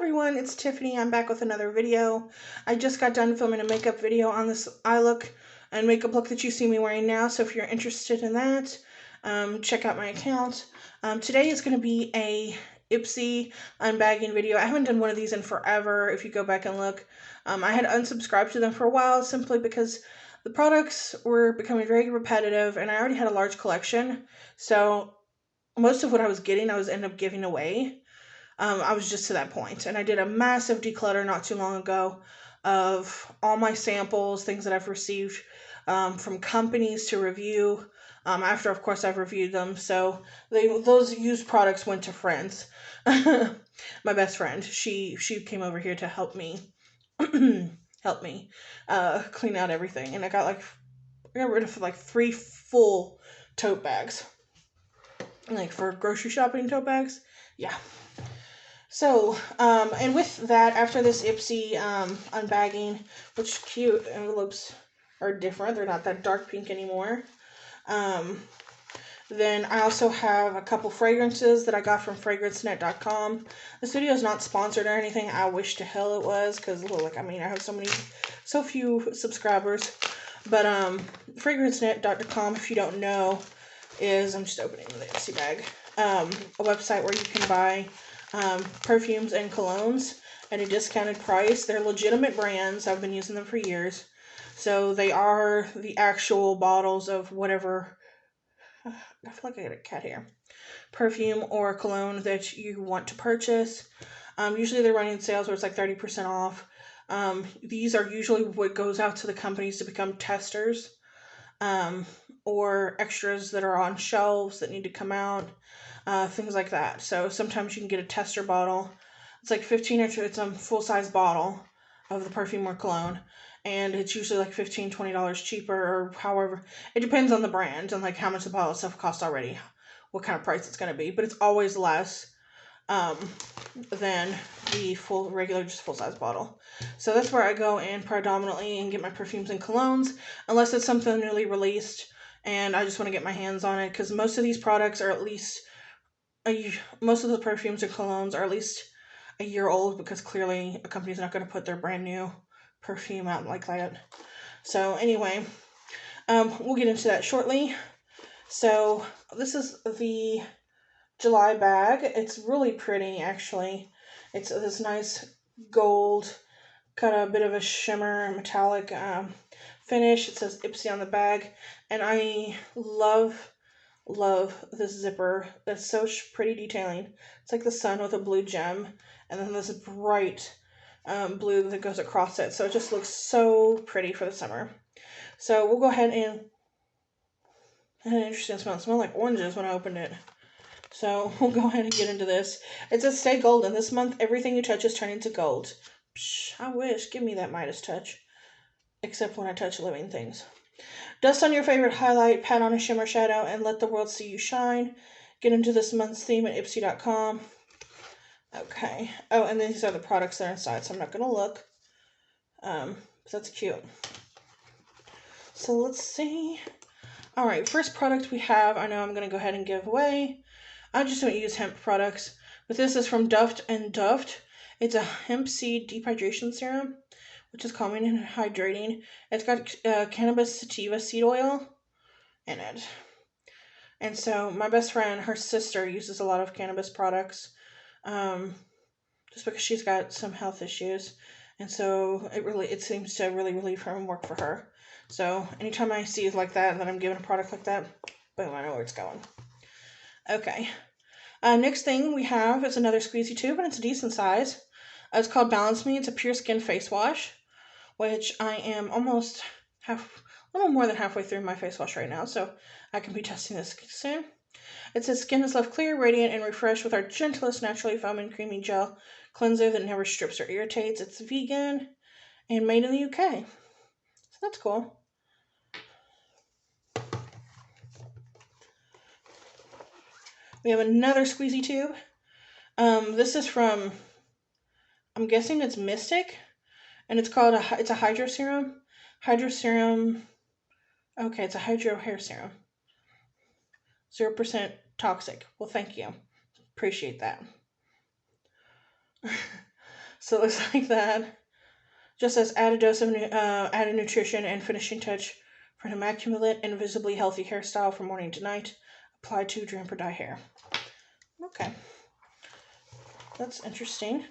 everyone, it's Tiffany. I'm back with another video. I just got done filming a makeup video on this eye look and makeup look that you see me wearing now, so if you're interested in that, check out my account. Today is going to be a Ipsy unbagging video. I haven't done one of these in forever, if you go back and look. I had unsubscribed to them for a while simply because the products were becoming very repetitive and I already had a large collection, so most of what I was getting I was ended up giving away. I was just to that point. And I did a massive declutter not too long ago of all my samples, things that I've received from companies to review. After, of course, I've reviewed them. So those used products went to friends. My best friend, she came over here to help me clean out everything. And I got rid of like 3 full tote bags. Like for grocery shopping tote bags. Yeah. So, and with that, after this Ipsy unbagging, which cute envelopes are different, they're not that dark pink anymore. Then I also have a couple fragrances that I got from fragrancenet.com. This video is not sponsored or anything. I wish to hell it was, because I have so few subscribers. But fragrancenet.com, if you don't know, is, I'm just opening the Ipsy bag, a website where you can buy perfumes and colognes at a discounted price. They're legitimate brands. I've been using them for years. So they are the actual bottles of whatever, I feel like I got a cat here, perfume or cologne that you want to purchase. Usually they're running sales where it's like 30% off. These are usually what goes out to the companies to become testers, or extras that are on shelves that need to come out. Things like that. So sometimes you can get a tester bottle. It's like it's a full-size bottle of the perfume or cologne, and it's usually like $15, $20 cheaper, or however. It depends on the brand and like how much the bottle itself costs already, what kind of price it's going to be, but it's always less than the full-size bottle. So that's where I go in predominantly and get my perfumes and colognes, unless it's something newly released and I just want to get my hands on it, because most of these products are at least most of the perfumes and colognes are at least a year old, because clearly a company's not going to put their brand new perfume out like that. So anyway, we'll get into that shortly. So this is the July bag. It's really pretty, actually. It's this nice gold, got a bit of a shimmer metallic finish. It says Ipsy on the bag, and I love this zipper. That's so pretty detailing. It's like the sun with a blue gem, and then this bright blue that goes across it. So it just looks so pretty for the summer. So we'll go ahead and it had an interesting smell. It smelled like oranges when I opened it. So we'll go ahead and get into this. It says stay golden. This month, everything you touch is turning to gold. Psh, I wish. Give me that Midas touch. Except when I touch living things. Dust on your favorite highlight, pat on a shimmer shadow, and let the world see you shine. Get into this month's theme at Ipsy.com. Okay. Oh, and these are the products that are inside, so I'm not going to look. That's cute. So let's see. Alright, first product we have, I know I'm going to go ahead and give away. I just don't use hemp products, but this is from Duft and Duft. It's a hemp seed deep hydration serum, which is calming and hydrating. It's got cannabis sativa seed oil in it. And so my best friend, her sister, uses a lot of cannabis products, just because she's got some health issues. And so it seems to really relieve her and work for her. So anytime I see it like that I'm given a product like that, boom, I know where it's going. Okay. Next thing we have is another squeezy tube, and it's a decent size. It's called Balance Me. It's a pure skin face wash, which I am almost a little more than halfway through my face wash right now, so I can be testing this soon. It says skin is left clear, radiant, and refreshed with our gentlest, naturally foaming, creamy gel cleanser that never strips or irritates. It's vegan and made in the UK. So that's cool. We have another squeezy tube. This is from, I'm guessing it's Mystic, and it's called it's a hydro serum. Okay, it's a hydro hair serum. 0% toxic. Well, thank you. Appreciate that. So it looks like that. Just as added dose of added nutrition and finishing touch for an immaculate and visibly healthy hairstyle from morning to night. Apply to damp or dye hair. Okay, that's interesting.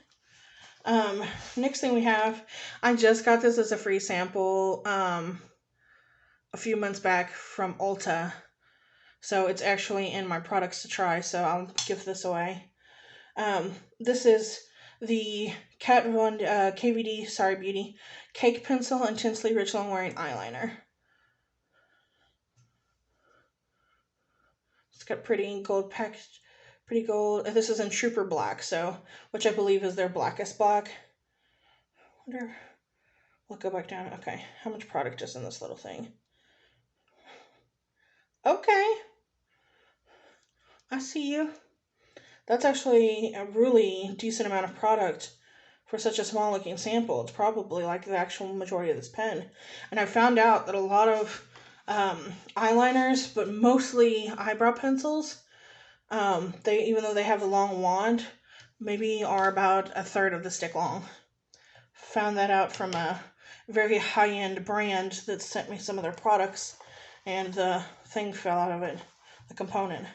Next thing we have, I just got this as a free sample a few months back from Ulta. So it's actually in my products to try, so I'll give this away. This is the Kat Von KVD Sorry Beauty Cake Pencil Intensely Rich Long Wearing Eyeliner. It's got pretty gold package, pretty gold. This is in Trooper Black, so which I believe is their blackest black. Wonder. We'll go back down. Okay, how much product is in this little thing? Okay, I see you. That's actually a really decent amount of product for such a small looking sample. It's probably like the actual majority of this pen. And I found out that a lot of eyeliners, but mostly eyebrow pencils, they, even though they have the long wand, maybe are about a third of the stick long. Found that out from a very high-end brand that sent me some of their products, and the thing fell out of it, the component.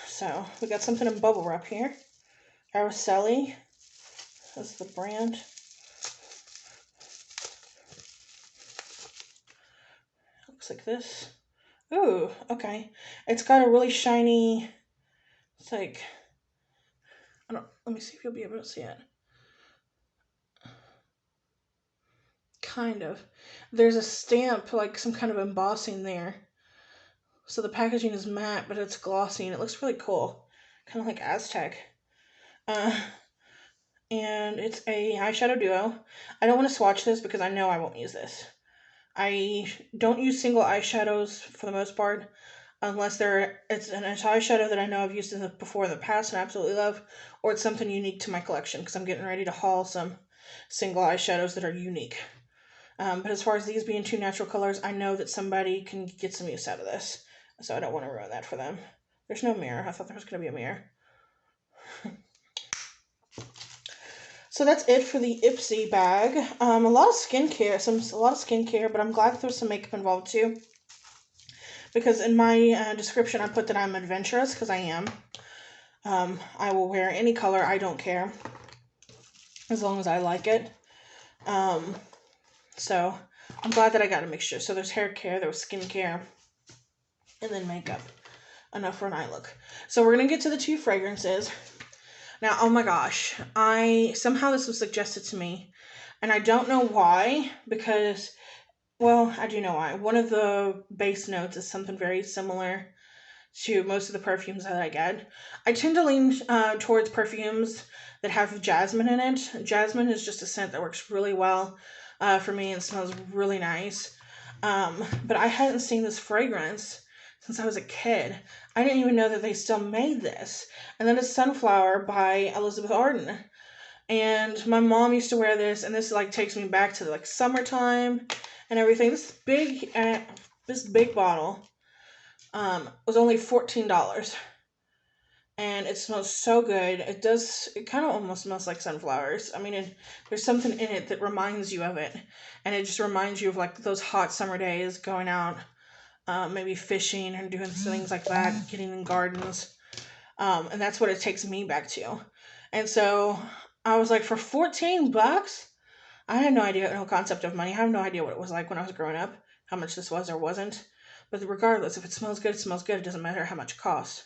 So we got something in bubble wrap here. Araceli is the brand. Looks like this. Ooh, okay. It's got a really shiny, it's like, let me see if you'll be able to see it. Kind of. There's a stamp, like some kind of embossing there. So the packaging is matte, but it's glossy, and it looks really cool. Kind of like Aztec. And it's a eyeshadow duo. I don't want to swatch this because I know I won't use this. I don't use single eyeshadows for the most part, unless it's an eyeshadow that I know I've used before in the past and absolutely love, or it's something unique to my collection, because I'm getting ready to haul some single eyeshadows that are unique. But as far as these being two natural colors, I know that somebody can get some use out of this, so I don't want to ruin that for them. There's no mirror. I thought there was going to be a mirror. So that's it for the Ipsy bag. A lot of skincare, but I'm glad that there's some makeup involved too. Because in my description, I put that I'm adventurous, because I am. I will wear any color, I don't care, as long as I like it. So I'm glad that I got a mixture. So there's hair care, there was skincare, and then makeup. Enough for an eye look. So we're going to get to the two fragrances. Now, oh my gosh, somehow this was suggested to me, and I don't know why, because, well, I do know why. One of the base notes is something very similar to most of the perfumes that I get. I tend to lean towards perfumes that have jasmine in it. Jasmine is just a scent that works really well for me and smells really nice. But I hadn't seen this fragrance since I was a kid. I didn't even know that they still made this. And then it's Sunflower by Elizabeth Arden. And my mom used to wear this, and this like takes me back to like summertime and everything. This big bottle was only $14. And it smells so good. It kind of almost smells like sunflowers. I mean, there's something in it that reminds you of it. And it just reminds you of like those hot summer days, going out, maybe fishing and doing things like that, getting in gardens. And that's what it takes me back to. And so I was like, for $14? I had no idea, no concept of money. I have no idea what it was like when I was growing up, how much this was or wasn't. But regardless, if it smells good, it smells good. It doesn't matter how much it costs.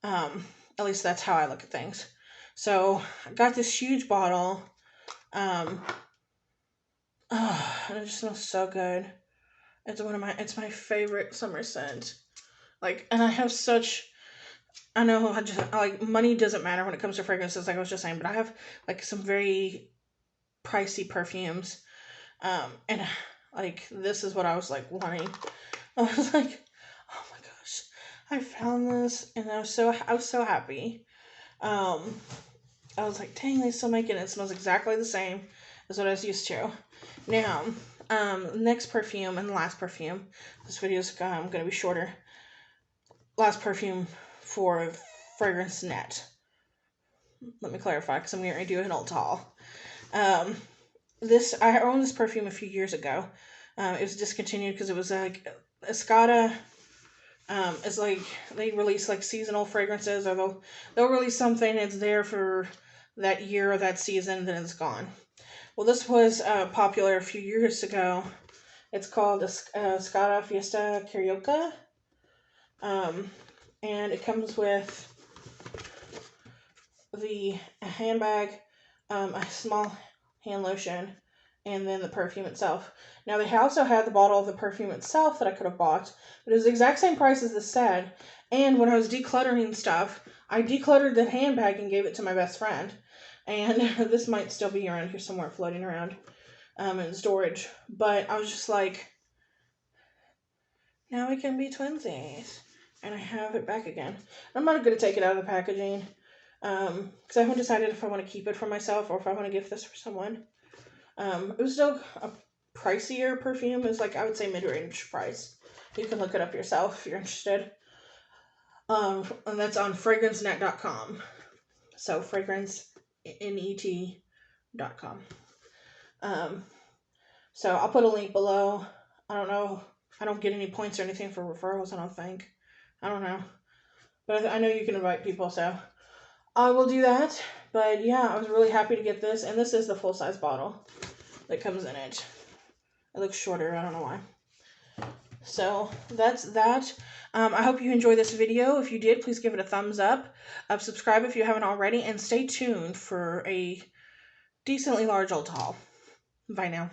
At least that's how I look at things. So I got this huge bottle. And it just smells so good. It's my favorite summer scent. Like, and I have I know like money doesn't matter when it comes to fragrances, like I was just saying, but I have like some very pricey perfumes. And like this is what I was like wanting. I was like, oh my gosh, I found this, and I was so happy. I was like, dang, they still make it. It smells exactly the same as what I was used to. Now, next perfume and last perfume. This video is going to be shorter. Last perfume for Fragrance Net. Let me clarify, because I'm going to do an alt haul. I owned this perfume a few years ago. It was discontinued because it was like Escada. It's like they release like seasonal fragrances, or they'll release something. It's there for that year or that season, then it's gone. Well, this was popular a few years ago. It's called Escada Fiesta Carioca. And it comes with the handbag, a small hand lotion, and then the perfume itself. Now, they also had the bottle of the perfume itself that I could have bought, but it was the exact same price as this said. And when I was decluttering stuff, I decluttered the handbag and gave it to my best friend. And this might still be around here somewhere floating around in storage. But I was just like, now we can be twinsies. And I have it back again. I'm not going to take it out of the packaging because I haven't decided if I want to keep it for myself or if I want to gift this for someone. It was still a pricier perfume. It was like, I would say, mid-range price. You can look it up yourself if you're interested. And that's on fragrancenet.com. So fragrancenet.com. So I'll put a link below. I don't know. I don't get any points or anything for referrals, I don't think. I don't know. But I know you can invite people, so I will do that. But yeah, I was really happy to get this. And this is the full-size bottle that comes in it. It looks shorter. I don't know why. So that's that. I hope you enjoyed this video. If you did, please give it a thumbs up. Subscribe if you haven't already. And stay tuned for a decently large old haul. Bye now.